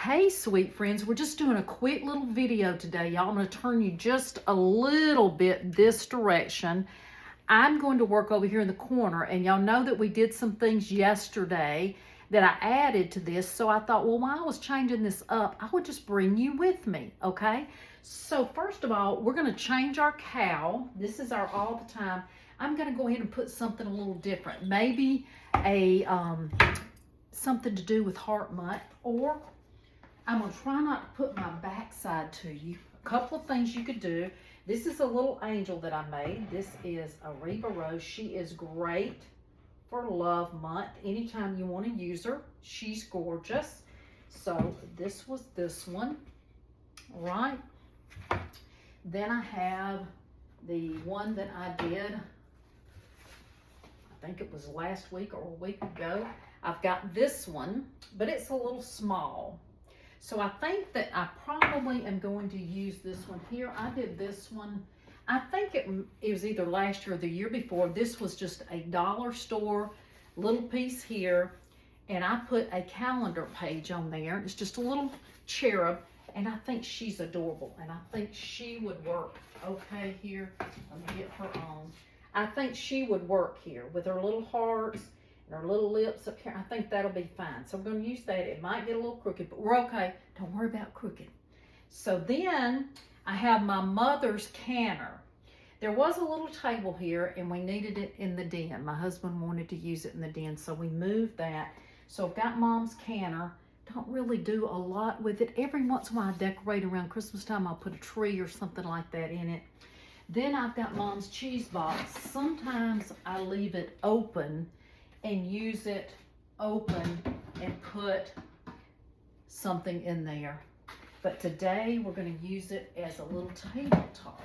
Hey, sweet friends, we're just doing a quick little video today. Y'all, I'm going to turn you just a little bit this direction. I'm going to work over here in the corner, and y'all know that we did some things yesterday that I added to this, so I thought, well, while I was changing this up, I would just bring you with me, okay? So first of all, we're going to change our cow. This is our all the time. I'm going to go ahead and put something a little different, maybe a something to do with Heart Month, or I'm going to try not to put my backside to you. A couple of things you could do. This is a little angel that I made. This is a Reba Rose. She is great for Love Month. Anytime you want to use her, she's gorgeous. So this was this one, right? Then I have the one that I did, I think it was last week or a week ago. I've got this one, but it's a little small. So I think that I probably am going to use this one here. I did this one, I think it was either last year or the year before. This was just a dollar store little piece here, and I put a calendar page on there. It's just a little cherub, and I think she's adorable, and I think she would work okay here. Let me get her on. I think she would work here with her little hearts and her little lips up here. I think that'll be fine. So I'm going to use that. It might get a little crooked, but we're okay. Don't worry about crooked. So then I have my mother's canner. There was a little table here, and we needed it in the den. My husband wanted to use it in the den, so we moved that. So I've got Mom's canner. Don't really do a lot with it. Every once in a while I decorate around Christmas time. I'll put a tree or something like that in it. Then I've got Mom's cheese box. Sometimes I leave it open and use it open and put something in there. But today we're going to use it as a little tabletop.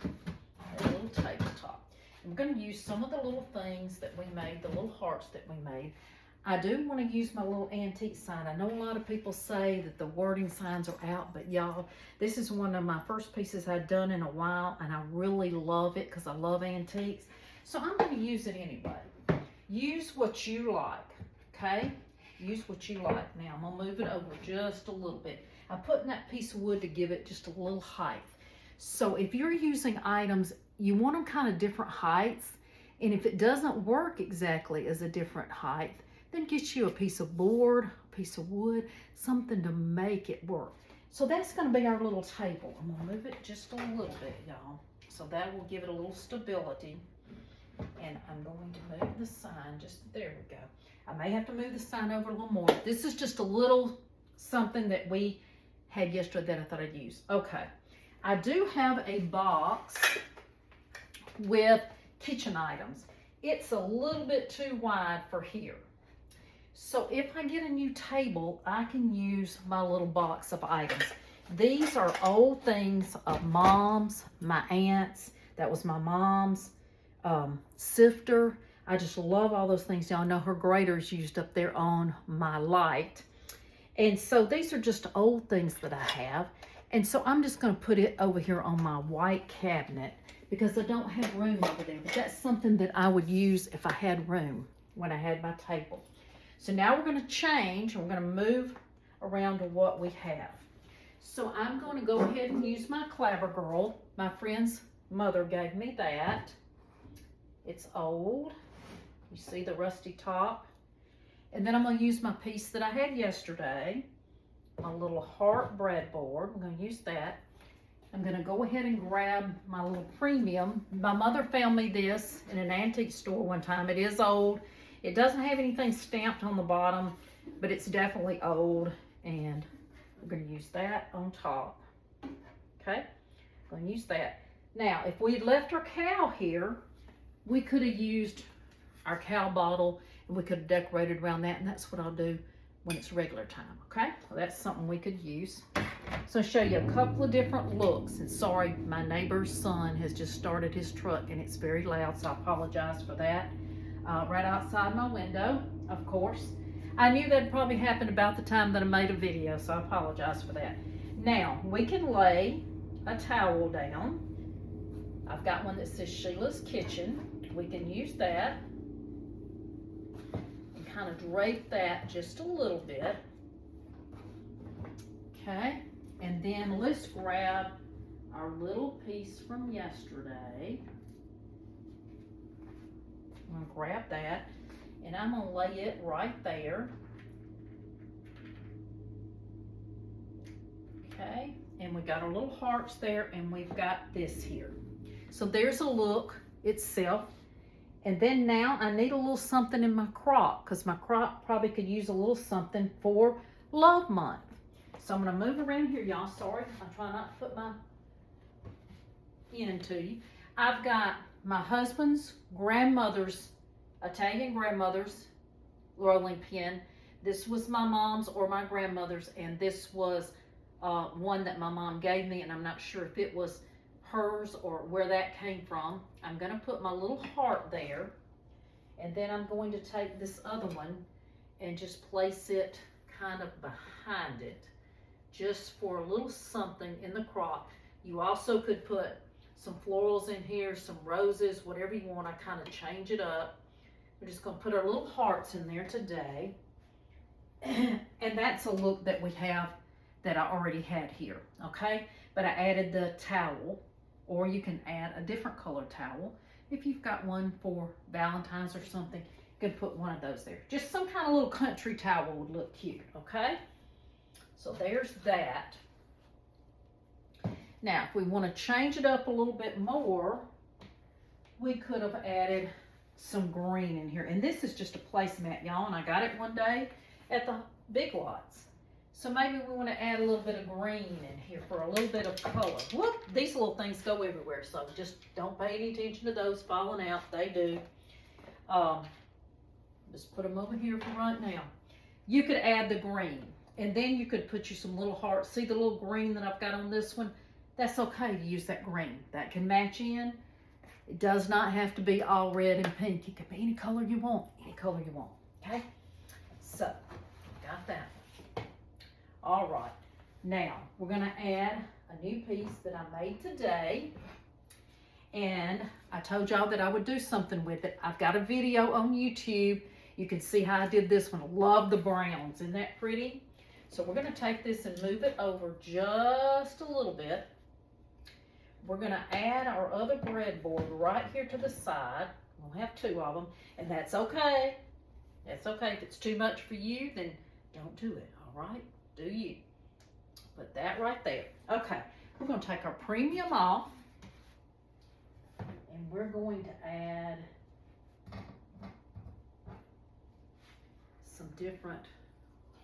A little tabletop. I'm going to use some of the little things that we made, the little hearts that we made. I do want to use my little antique sign. I know a lot of people say that the wording signs are out, but y'all, this is one of my first pieces I've done in a while, and I really love it because I love antiques. So I'm going to use it anyway. Use what you like, okay? Use what you like. Now, I'm going to move it over just a little bit. I put in that piece of wood to give it just a little height. So if you're using items, you want them kind of different heights. And if it doesn't work exactly as a different height, then get you a piece of board, a piece of wood, something to make it work. So that's going to be our little table. I'm going to move it just a little bit, y'all. So that will give it a little stability. And I'm going to move the sign just, there we go. I may have to move the sign over a little more. This is just a little something that we had yesterday that I thought I'd use. Okay. I do have a box with kitchen items. It's a little bit too wide for here. So if I get a new table, I can use my little box of items. These are old things of Mom's, my aunt's. That was my mom's sifter. I just love all those things. Y'all know her grater's used up there on my light. And so these are just old things that I have. And so I'm just going to put it over here on my white cabinet because I don't have room over there. But that's something that I would use if I had room when I had my table. So now we're going to change. We're going to move around to what we have. So I'm going to go ahead and use my Clabber Girl. My friend's mother gave me that. It's old. You see the rusty top. And then I'm going to use my piece that I had yesterday, a little heart breadboard. I'm going to use that. I'm going to go ahead and grab my little premium. My mother found me this in an antique store one time. It is old. It doesn't have anything stamped on the bottom, but it's definitely old. And I'm going to use that on top. Okay? I'm going to use that. Now, if we had left our cow here, we could have used our cow bottle and we could have decorated around that, and that's what I'll do when it's regular time, okay? Well, that's something we could use. So I'll show you a couple of different looks. And sorry, my neighbor's son has just started his truck and it's very loud, so I apologize for that. Right outside my window, of course. I knew that'd probably happen about the time that I made a video, so I apologize for that. Now, we can lay a towel down. I've got one that says Sheila's Kitchen. We can use that and kind of drape that just a little bit. Okay, and then let's grab our little piece from yesterday. I'm gonna grab that and I'm gonna lay it right there. Okay, and we got our little hearts there, and we've got this here. So there's a look itself. And then now I need a little something in my crop, because my crop probably could use a little something for Love Month. So I'm gonna move around here, y'all. Sorry, I'm trying not to put my pen to you. I've got my husband's grandmother's, Italian grandmother's rolling pin. This was my mom's or my grandmother's, and this was one that my mom gave me, and I'm not sure if it was hers or where that came from. I'm going to put my little heart there, and then I'm going to take this other one and just place it kind of behind it, just for a little something in the crop. You also could put some florals in here, some roses, whatever you want. I kind of change it up. We're just going to put our little hearts in there today. And that's a look that we have that I already had here, okay? But I added the towel, or you can add a different color towel. If you've got one for Valentine's or something, you could put one of those there. Just some kind of little country towel would look cute, okay? So there's that. Now, if we want to change it up a little bit more, we could have added some green in here. And this is just a placemat, y'all, and I got it one day at the Big Lots. So maybe we want to add a little bit of green in here for a little bit of color. Whoop, these little things go everywhere, so just don't pay any attention to those falling out. They do. Just put them over here for right now. You could add the green, and then you could put you some little hearts. See the little green that I've got on this one? That's okay to use that green. That can match in. It does not have to be all red and pink. It could be any color you want, okay? So, got that. All right, now we're gonna add a new piece that I made today. And I told y'all that I would do something with it. I've got a video on YouTube. You can see how I did this one. Love the browns, isn't that pretty? So we're gonna take this and move it over just a little bit. We're gonna add our other breadboard right here to the side. We'll have two of them, and that's okay. That's okay. If it's too much for you, then don't do it, all right? Do you. Put that right there. Okay, we're gonna take our premium off, and we're going to add some different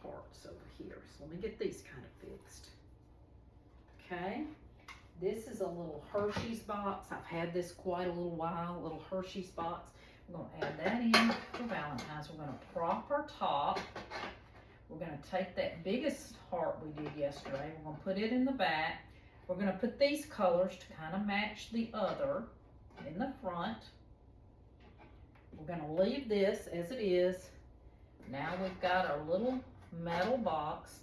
parts over here. So let me get these kind of fixed. Okay, this is a little Hershey's box. I've had this quite a little while, a little Hershey's box. We're gonna add that in for Valentine's. We're gonna prop our top. We're gonna take that biggest heart we did yesterday. We're gonna put it in the back. We're gonna put these colors to kind of match the other in the front. We're gonna leave this as it is. Now we've got our little metal box.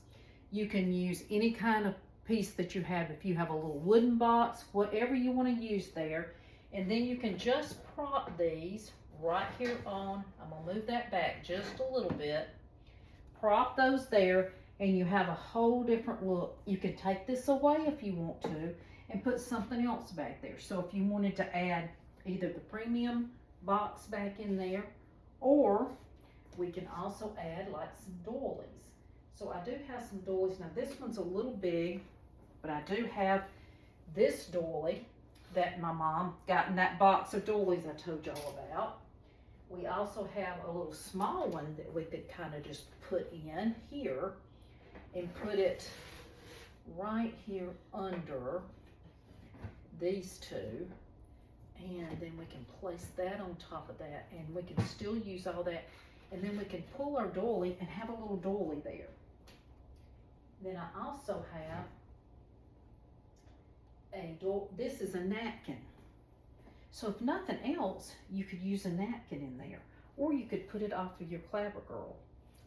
You can use any kind of piece that you have. If you have a little wooden box, whatever you want to use there. And then you can just prop these right here on. I'm gonna move that back just a little bit. Prop those there, and you have a whole different look. You can take this away if you want to and put something else back there. So if you wanted to add either the premium box back in there, or we can also add like some doilies. So I do have some doilies. Now this one's a little big, but I do have this doily that my mom got in that box of doilies I told y'all about. We also have a little small one that we could kind of just put in here and put it right here under these two. And then we can place that on top of that, and we can still use all that. And then we can pull our doily and have a little doily there. Then I also have this is a napkin. So if nothing else, you could use a napkin in there, or you could put it off of your clapper girl,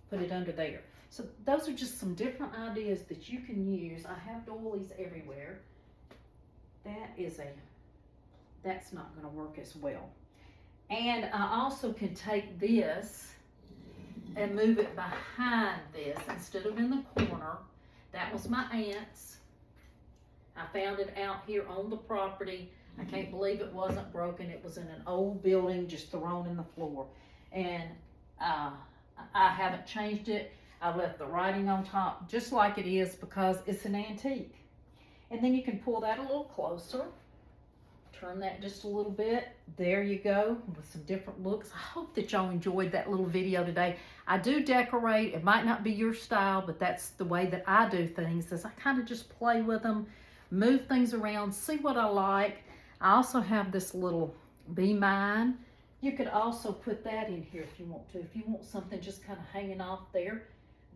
put it under there. So those are just some different ideas that you can use. I have doilies everywhere. That's not going to work as well. And I also can take this and move it behind this instead of in the corner. That was my aunt's. I found it out here on the property. I can't believe it wasn't broken. It was in an old building, just thrown in the floor. And I haven't changed it. I left the writing on top just like it is because it's an antique. And then you can pull that a little closer. Turn that just a little bit. There you go, with some different looks. I hope that y'all enjoyed that little video today. I do decorate. It might not be your style, but that's the way that I do things, is I kind of just play with them, move things around, see what I like. I also have this little Be Mine. You could also put that in here if you want to. If you want something just kind of hanging off there,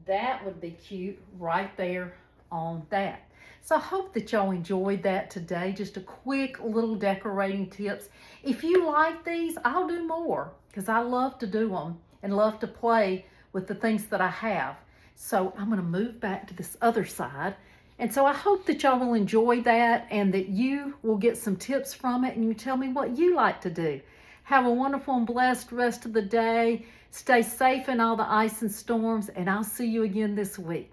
that would be cute right there on that. So I hope that y'all enjoyed that today. Just a quick little decorating tips. If you like these, I'll do more because I love to do them and love to play with the things that I have. So I'm going to move back to this other side. And so I hope that y'all will enjoy that and that you will get some tips from it and you tell me what you like to do. Have a wonderful and blessed rest of the day. Stay safe in all the ice and storms, and I'll see you again this week.